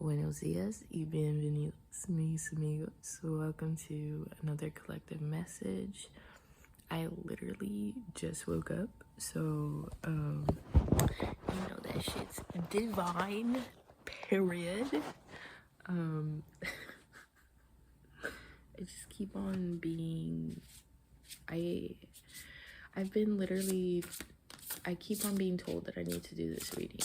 Buenos dias y bienvenidos, mis amigos. Welcome to another collective message. I literally just woke up, so that shit's divine. Period. I just keep on being. I've been literally. I keep on being told that I need to do this reading,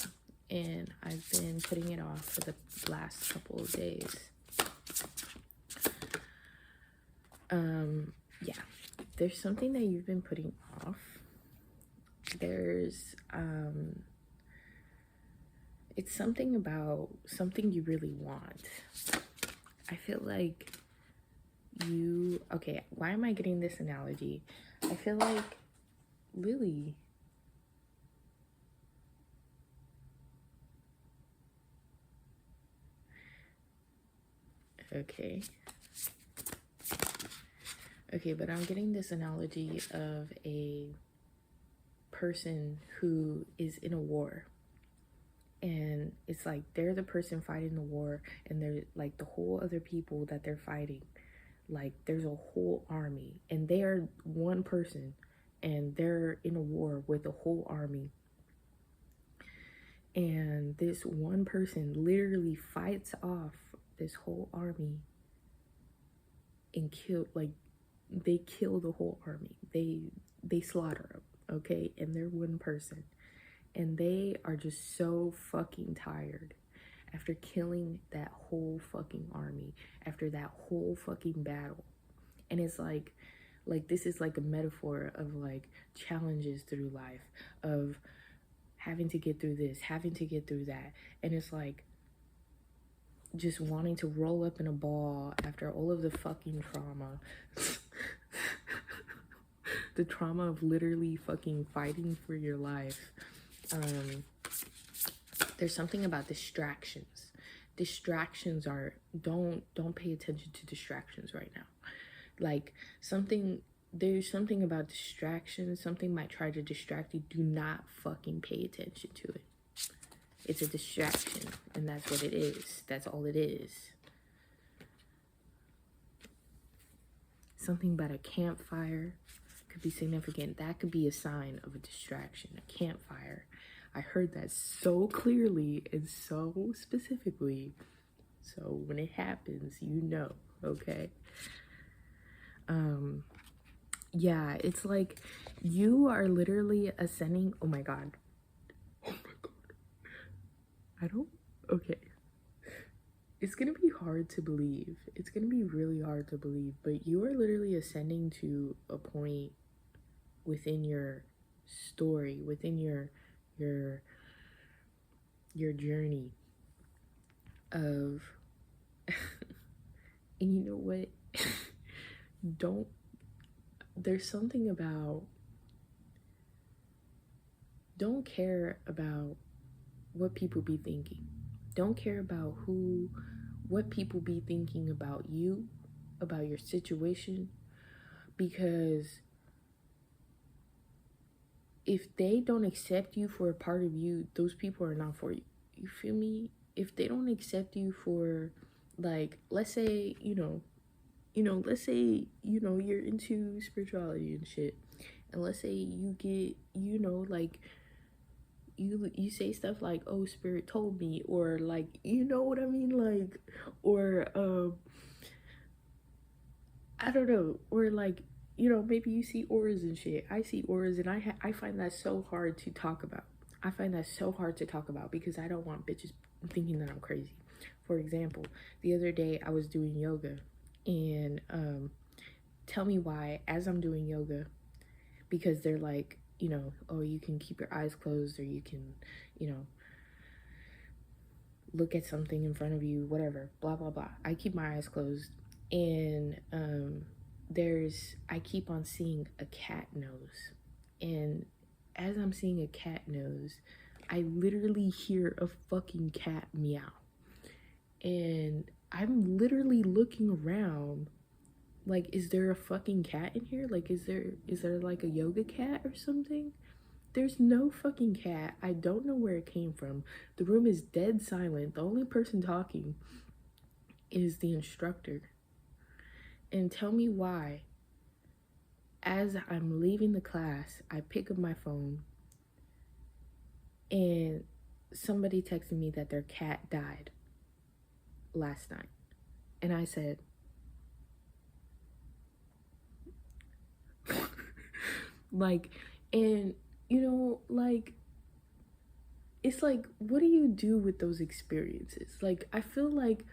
and I've been putting it off for the last couple of days. Yeah, there's something that you've been putting off. There's it's something about something you really want. I feel like okay, why am I getting this analogy? I feel like Lily, okay, but I'm getting this analogy of a person who is in a war, and it's like they're the person fighting the war, and they're like the whole other people that they're fighting, like there's a whole army, and they are one person, and they're in a war with a whole army, and this one person literally fights off this whole army and they kill the whole army. They slaughter them, okay? And they're one person, and they are just so fucking tired after killing that whole fucking army, after that whole fucking battle. And it's like this is like a metaphor of like challenges through life, of having to get through this, having to get through that. And it's like just wanting to roll up in a ball after all of the fucking trauma. The trauma of literally fucking fighting for your life. There's something about distractions. Distractions are, don't pay attention to distractions right now. Like there's something about distractions. Something might try to distract you. Do not fucking pay attention to it. It's a distraction, and that's what it is. That's all it is. Something about a campfire could be significant. That could be a sign of a distraction, a campfire. I heard that so clearly and so specifically. So when it happens, you know, okay? Yeah, it's like you are literally ascending. Oh my God. Okay. It's gonna be hard to believe. It's gonna be really hard to believe, but you are literally ascending to a point within your story, within your journey of and you know what? There's something about, don't care about what people be thinking. Don't care about what people be thinking about you, about your situation, because if they don't accept you for a part of you, those people are not for you. You feel me? If they don't accept you for, like, let's say, let's say, you're into spirituality and shit. And let's say you get, like, you say stuff like, oh, spirit told me, or like, you know what I mean? Like, or, I don't know, or like, maybe you see auras and shit. I see auras, and I find that so hard to talk about. I find that so hard to talk about because I don't want bitches thinking that I'm crazy. For example, the other day I was doing yoga, and tell me why, as I'm doing yoga, because they're like, oh, you can keep your eyes closed, or you can, look at something in front of you, whatever, blah, blah, blah. I keep my eyes closed, and I keep on seeing a cat nose. And as I'm seeing a cat nose, I literally hear a fucking cat meow. And I'm literally looking around like, is there a fucking cat in here? Like, is there like a yoga cat or something? There's no fucking cat. I don't know where it came from. The room is dead silent. The only person talking is the instructor. And tell me why, as I'm leaving the class, I pick up my phone and somebody texted me that their cat died last night. And I said, like, and you know, like, it's like, what do you do with those experiences? Like, I feel like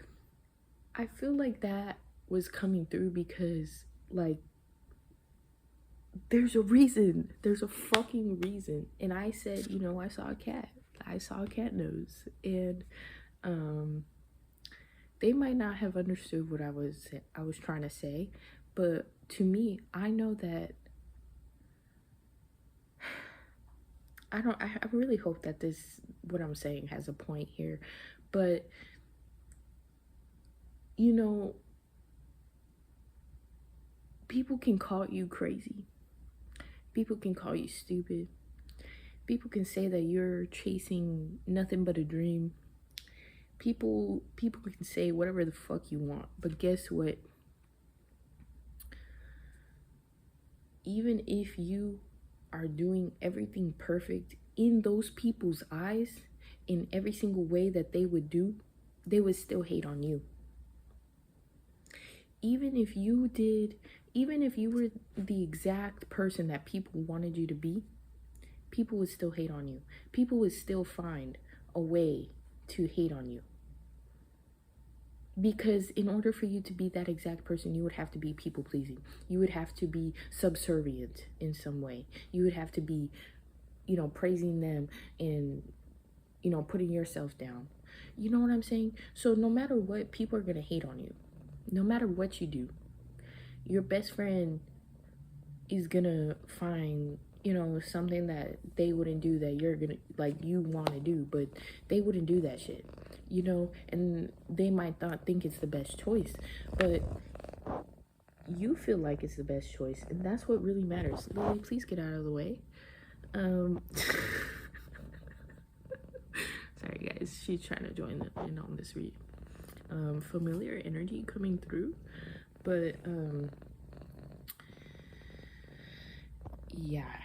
that was coming through because, like, there's a reason. There's a fucking reason. And I said, you know, I saw a cat. I saw a cat nose. And they might not have understood what I was trying to say, but to me, I know that I really hope that what I'm saying has a point here, but you know, people can call you crazy. People can call you stupid. People can say that you're chasing nothing but a dream. People can say whatever the fuck you want, but guess what? Even if you are doing everything perfect in those people's eyes, in every single way that they would do, they would still hate on you. Even if you were the exact person that people wanted you to be, people would still hate on you. People would still find a way to hate on you. Because in order for you to be that exact person, you would have to be people pleasing. You would have to be subservient in some way. You would have to be, you know, praising them and, you know, putting yourself down. You know what I'm saying? So no matter what, people are going to hate on you. No matter what you do, your best friend is going to find, you know, something that they wouldn't do that you're going to, like, you want to do, but they wouldn't do that shit. You know, and they might not think it's the best choice, but you feel like it's the best choice, and that's what really matters. Lily, please get out of the way. Sorry guys, she's trying to join in on this read. Familiar energy coming through, but yeah,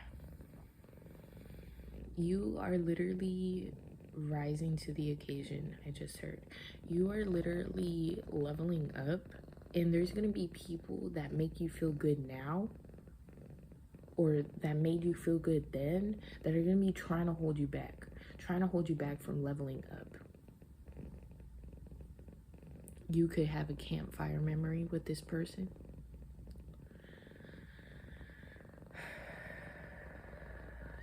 you are literally rising to the occasion. I just heard you are literally leveling up, and there's gonna be people that make you feel good now, or that made you feel good then, that are gonna be trying to hold you back from leveling up. You could have a campfire memory with this person.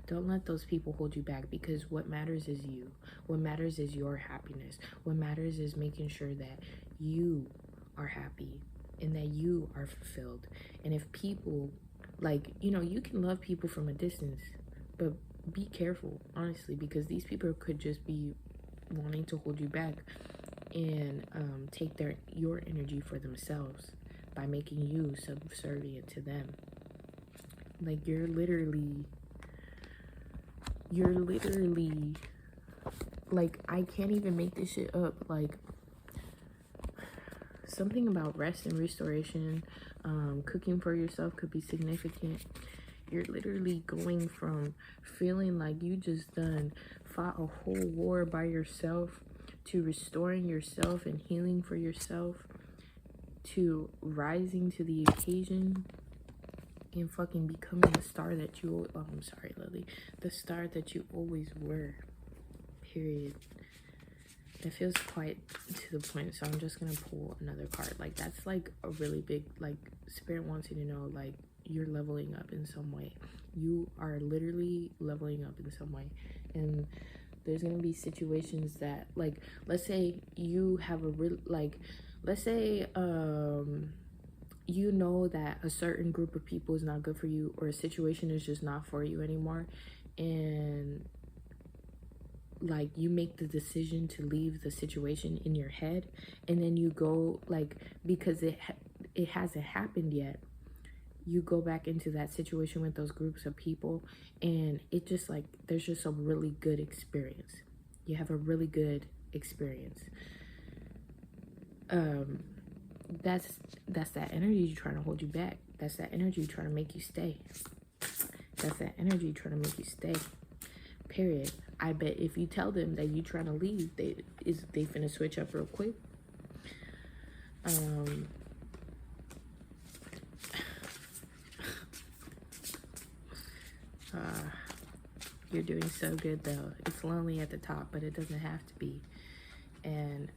Don't let those people hold you back, because what matters is you. What matters is your happiness. What matters is making sure that you are happy and that you are fulfilled. And if people, like, you know, you can love people from a distance, but be careful, honestly, because these people could just be wanting to hold you back and take your energy for themselves by making you subservient to them. Like, you're literally, like, I can't even make this shit up. Like, something about rest and restoration, cooking for yourself could be significant. You're literally going from feeling like you just fought a whole war by yourself, to restoring yourself and healing for yourself, to rising to the occasion and fucking becoming the star that you, I'm sorry, Lily, the star that you always were, period. It feels quite to the point, so I'm just gonna pull another card. Like, that's like a really big, like, spirit wants you to know, like, you're leveling up in some way. You are literally leveling up in some way. And there's gonna be situations that, like, let's say you have a real, like, let's say you know that a certain group of people is not good for you, or a situation is just not for you anymore, and like, you make the decision to leave the situation in your head, and then you go, like, because it hasn't happened yet, you go back into that situation with those groups of people, and it just like there's just a really good experience. You have a really good experience. That's that energy trying to hold you back. That's that energy trying to make you stay. That's that energy trying to make you stay. Period. I bet if you tell them that you trying to leave, they finna switch up real quick. You're doing so good though. It's lonely at the top, but it doesn't have to be. And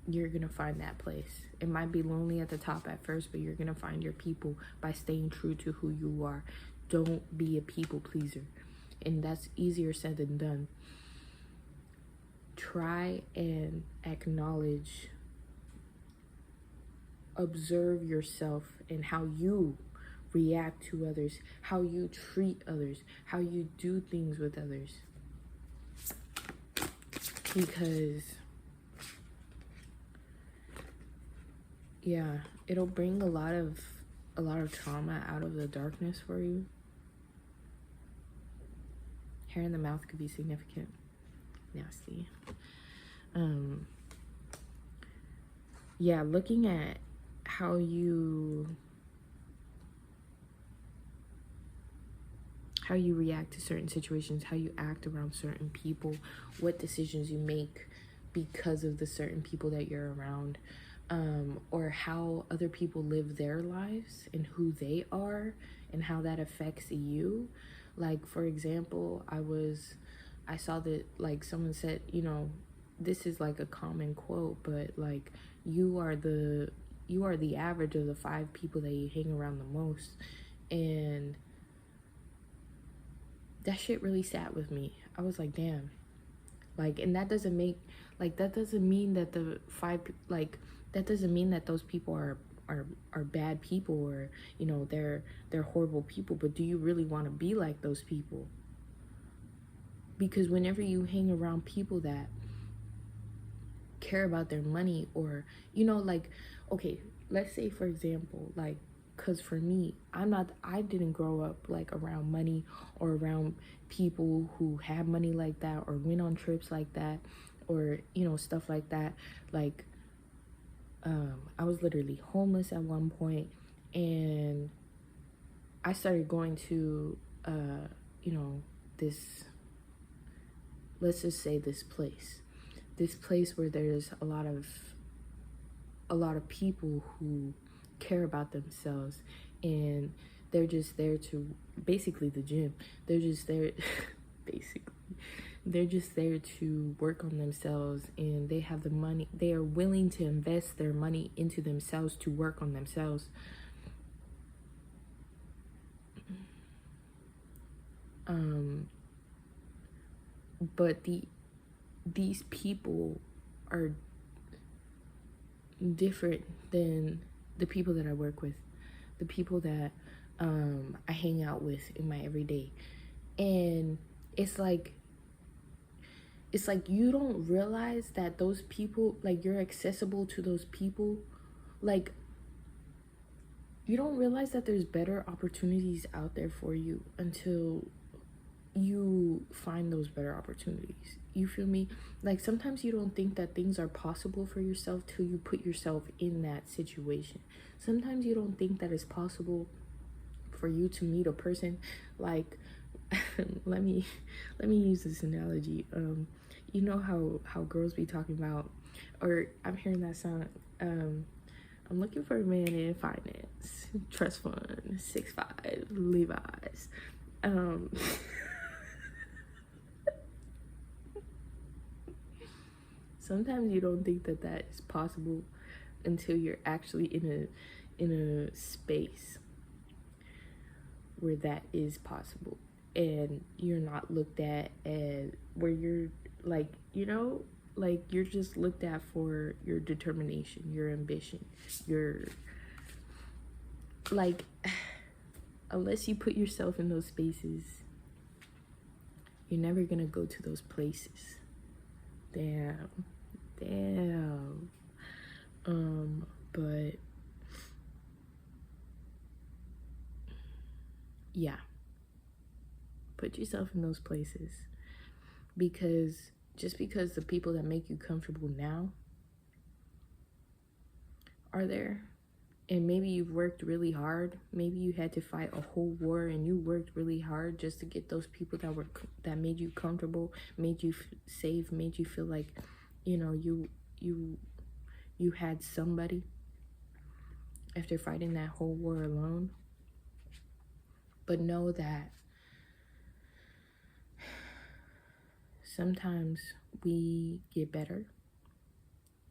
you're gonna find that place. It might be lonely at the top at first, but you're gonna find your people by staying true to who you are. Don't be a people pleaser. And that's easier said than done. Try and acknowledge, observe yourself and how you react to others, how you treat others, how you do things with others. Because yeah, it'll bring a lot of trauma out of the darkness for you. Hair in the mouth could be significant. Nasty. Yeah, looking at how you react to certain situations, how you act around certain people, what decisions you make because of the certain people that you're around, or how other people live their lives and who they are and how that affects you. Like, for example, I saw that, like, someone said, you know, this is like a common quote, but like, you are the average of the 5 people that you hang around the most. And that shit really sat with me. I was like, damn. Like, and that doesn't mean that that doesn't mean that those people are bad people, or, you know, they're horrible people. But do you really want to be like those people? Because whenever you hang around people that care about their money, or, you know, like, okay, let's say, for example, like, because for me, I didn't grow up like around money or around people who had money like that or went on trips like that, or, you know, stuff like that. Like, I was literally homeless at one point, and I started going to, you know, let's just say this place where there's a lot of people who care about themselves, and they're just there to, basically the gym, they're just there basically they're just there to work on themselves, and they have the money, they are willing to invest their money into themselves to work on themselves. But these people are different than the people that I work with, the people that I hang out with in my everyday. And it's like you don't realize that those people, like, you're accessible to those people. Like, you don't realize that there's better opportunities out there for you until you find those better opportunities. You feel me? Like, sometimes you don't think that things are possible for yourself till you put yourself in that situation. Sometimes you don't think that it's possible for you to meet a person. Like, let me use this analogy. You know how girls be talking about, or I'm hearing that song, I'm looking for a man in finance, trust fund, 6'5", Levi's. Sometimes you don't think that that is possible until you're actually in a space where that is possible, and you're not looked at as, where you're like, you know, like, you're just looked at for your determination, your ambition, your, like, unless you put yourself in those spaces, you're never gonna go to those places. Damn. But Yeah, put yourself in those places, because just because the people that make you comfortable now are there, and maybe you've worked really hard, maybe you had to fight a whole war and you worked really hard just to get those people that made you comfortable, made you safe, made you feel like, you know, you had somebody after fighting that whole war alone. But know that sometimes we get better,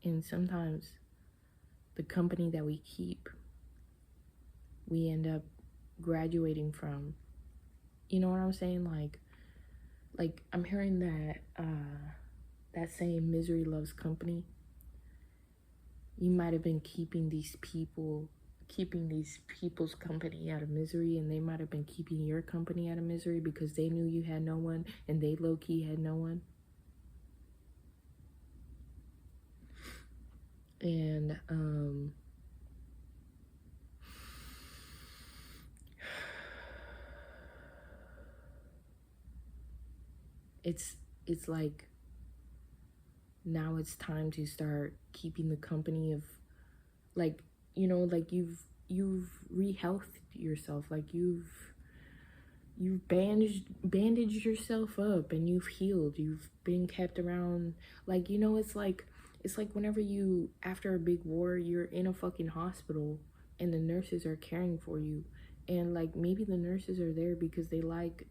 and sometimes the company that we keep, we end up graduating from. You know what I'm saying? Like I'm hearing that that saying, misery loves company. You might have been keeping these people's company out of misery, and they might have been keeping your company out of misery because they knew you had no one and they low-key had no one. And it's like, now it's time to start keeping the company of, like, you know, like you've re-healthed yourself, like you've bandaged yourself up and you've healed, you've been kept around. Like, you know, it's like whenever you, after a big war, you're in a fucking hospital and the nurses are caring for you, and like maybe the nurses are there because they like,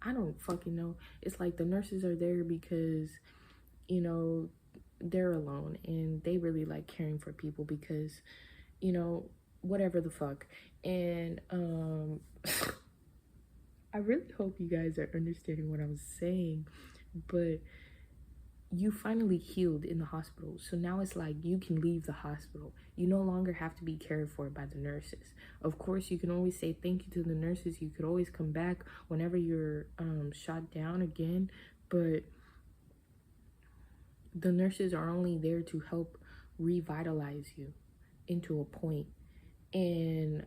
I don't fucking know, it's like the nurses are there because, you know, they're alone and they really like caring for people because, you know, whatever the fuck. And I really hope you guys are understanding what I'm saying, but you finally healed in the hospital. So now it's like you can leave the hospital. You no longer have to be cared for by the nurses. Of course, you can always say thank you to the nurses. You could always come back whenever you're shot down again, but the nurses are only there to help revitalize you into a point. And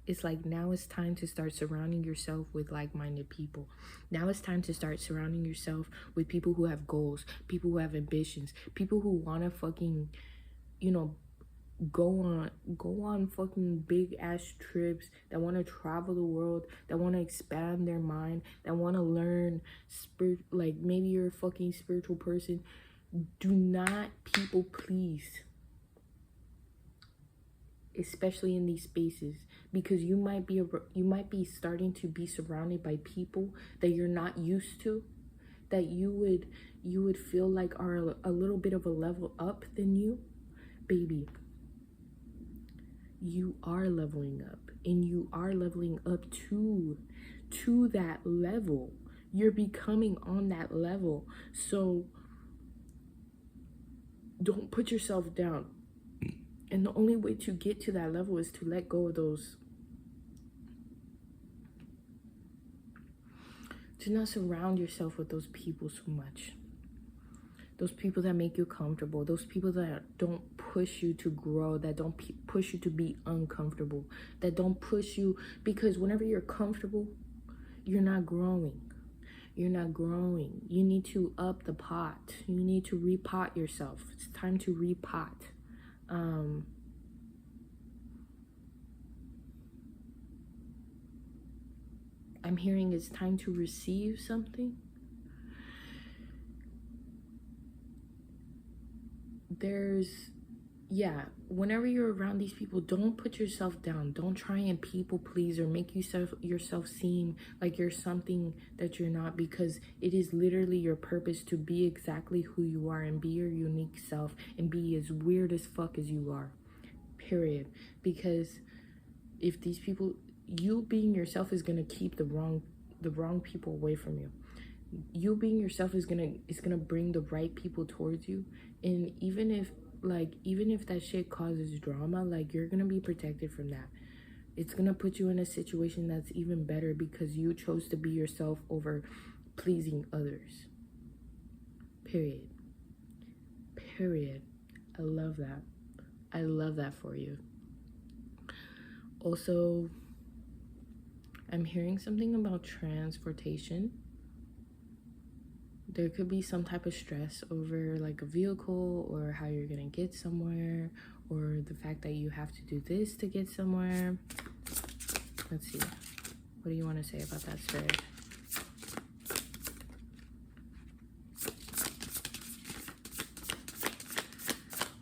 it's like, now it's time to start surrounding yourself with like-minded people. Now it's time to start surrounding yourself with people who have goals, people who have ambitions, people who want to fucking, you know, go on fucking big ass trips, that want to travel the world, that want to expand their mind, that want to learn like maybe you're a fucking spiritual person. Do not people please, especially in these spaces, because you might be starting to be surrounded by people that you're not used to, that you would feel like are a little bit of a level up than you. Baby, you are leveling up, and you are leveling up to that level. You're becoming on that level. So don't put yourself down. And the only way to get to that level is to let go of those, to not surround yourself with those people so much. Those people that make you comfortable, those people that don't push you to grow, that don't push you to be uncomfortable, that don't push you, because whenever you're comfortable, you're not growing. You're not growing. You need to up the pot. You need to repot yourself. It's time to repot. I'm hearing it's time to receive something. Whenever you're around these people, don't put yourself down. Don't try and people please or make yourself seem like you're something that you're not, because it is literally your purpose to be exactly who you are and be your unique self and be as weird as fuck as you are, period. Because if these people, you being yourself is gonna keep the wrong people away from you. You being yourself is gonna bring the right people towards you. And even if that shit causes drama, like, you're gonna be protected from that. It's gonna put you in a situation that's even better because you chose to be yourself over pleasing others. Period. I love that. I love that for you. Also, I'm hearing something about transportation. There could be some type of stress over like a vehicle or how you're gonna get somewhere, or the fact that you have to do this to get somewhere. Let's see. What do you want to say about that, Spirit?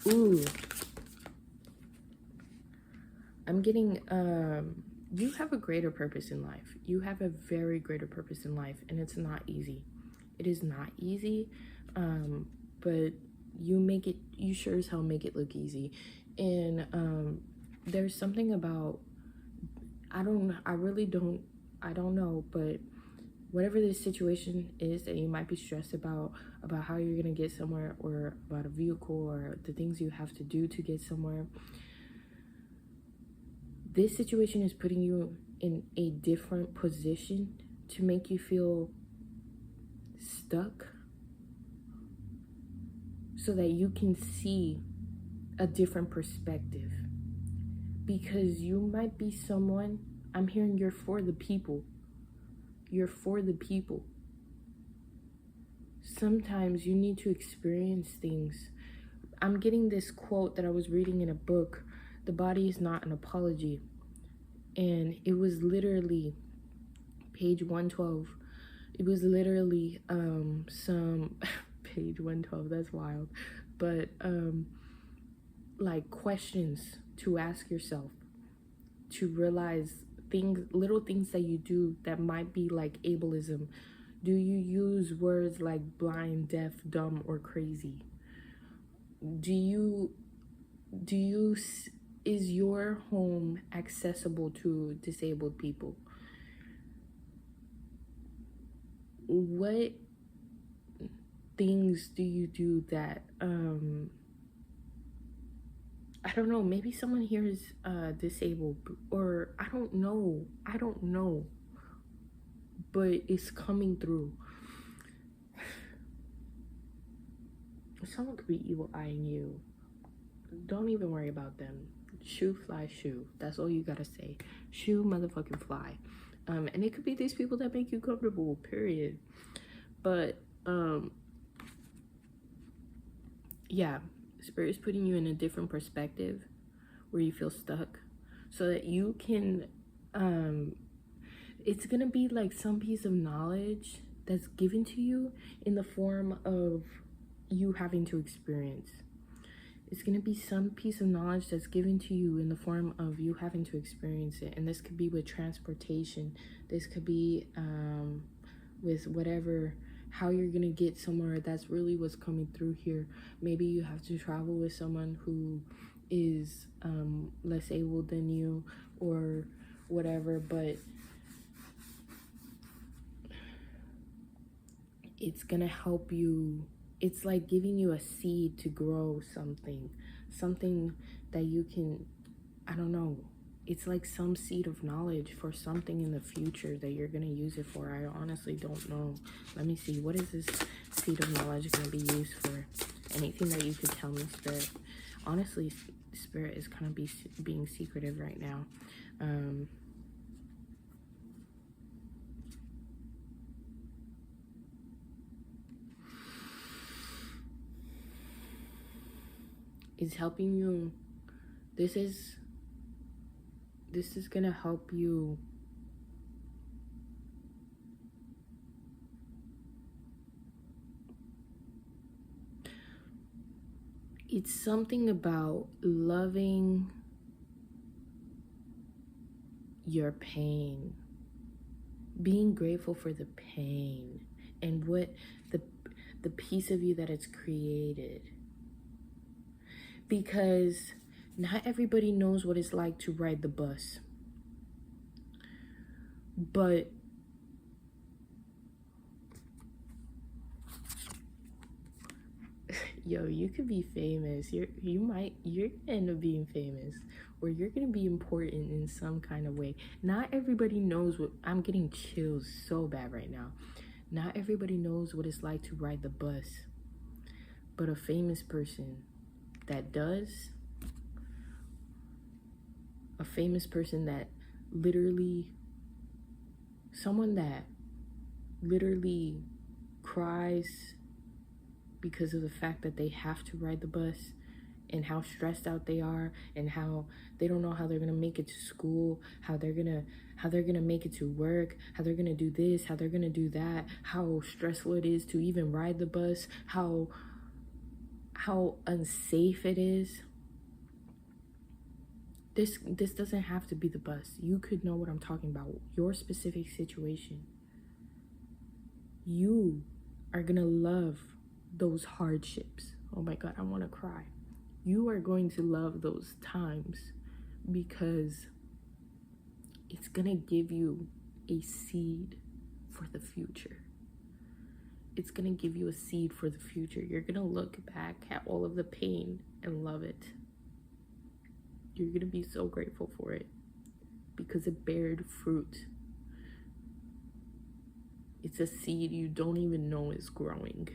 Ooh. I'm getting, you have a greater purpose in life. You have a very greater purpose in life, and it's not easy. It is not easy, but you sure as hell make it look easy. And there's something about, I don't know, but whatever this situation is that you might be stressed about how you're gonna get somewhere, or about a vehicle, or the things you have to do to get somewhere, this situation is putting you in a different position to make you feel stuck, so that you can see a different perspective. Because you might be someone, I'm hearing you're for the people. You're for the people. Sometimes you need to experience things. I'm getting this quote that I was reading in a book, "The body is not an apology." And it was literally page 112. It was literally some page 112, that's wild. But like questions to ask yourself, to realize little things that you do that might be like ableism. Do you use words like blind, deaf, dumb, or crazy? Is your home accessible to disabled people? What things do you do that I don't know, maybe someone here is disabled, or I don't know, but it's coming through. Someone could be evil eyeing you. Don't even worry about them. Shoe fly shoe, that's all you gotta say. Shoe motherfucking fly. And it could be these people that make you comfortable, period. But yeah, Spirit is putting you in a different perspective where you feel stuck, so that you can it's gonna be like some piece of knowledge that's given to you in the form of you having to experience. It's gonna be some piece of knowledge that's given to you in the form of you having to experience it. And this could be with transportation. This could be with whatever, how you're gonna get somewhere. That's really what's coming through here. Maybe you have to travel with someone who is less able than you, or whatever, but it's gonna help you. It's like giving you a seed to grow something that you can, I don't know, it's like some seed of knowledge for something in the future that you're gonna use it for. I honestly don't know. Let me see, what is this seed of knowledge gonna be used for? Anything that you could tell me, Spirit? Honestly, Spirit is kind of being secretive right now. It's helping you. This is gonna help you it's something about loving your pain, being grateful for the pain and what the piece of you that it's created. Because not everybody knows what it's like to ride the bus. But yo, you could be famous. You're gonna end up being famous, or you're gonna be important in some kind of way. Not everybody knows what, I'm getting chills so bad right now. Not everybody knows what it's like to ride the bus, but a famous person that does, a famous person that literally, someone that literally cries because of the fact that they have to ride the bus, and how stressed out they are, and how they don't know how they're gonna make it to school, how they're gonna make it to work, how they're gonna do this, how they're gonna do that, how stressful it is to even ride the bus, how unsafe it is. This doesn't have to be the bus. You could know what I'm talking about. Your specific situation. You are gonna love those hardships. Oh my God, I want to cry. You are going to love those times because it's gonna give you a seed for the future. It's gonna give you a seed for the future. You're gonna look back at all of the pain and love it. You're gonna be so grateful for it because it bared fruit. It's a seed you don't even know is growing.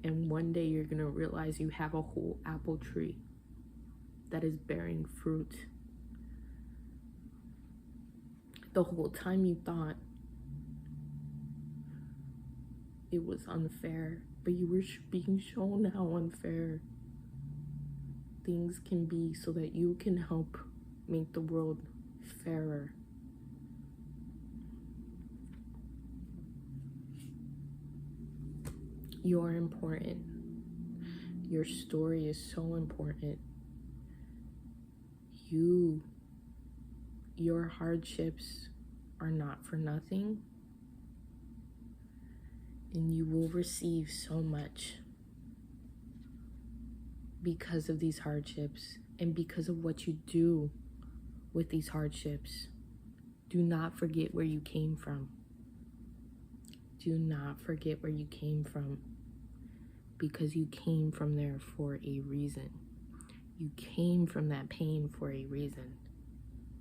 And one day you're gonna realize you have a whole apple tree that is bearing fruit. The whole time you thought it was unfair, but you were being shown how unfair things can be so that you can help make the world fairer. You're important. Your story is so important. Your hardships are not for nothing, and you will receive so much because of these hardships and because of what you do with these hardships. Do not forget where you came from. Do not forget where you came from, because you came from there for a reason. You came from that pain for a reason,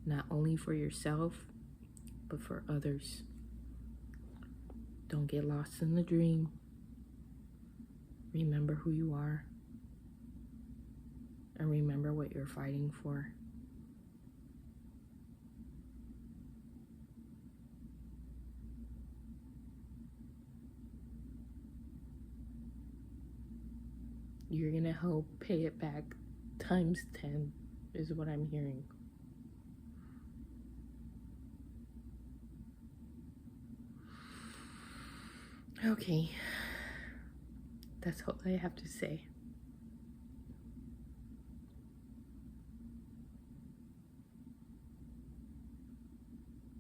not only for yourself, but for others. Don't get lost in the dream. Remember who you are, and remember what you're fighting for. You're gonna help pay it back times 10 is what I'm hearing. Okay, that's all I have to say.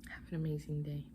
Have an amazing day.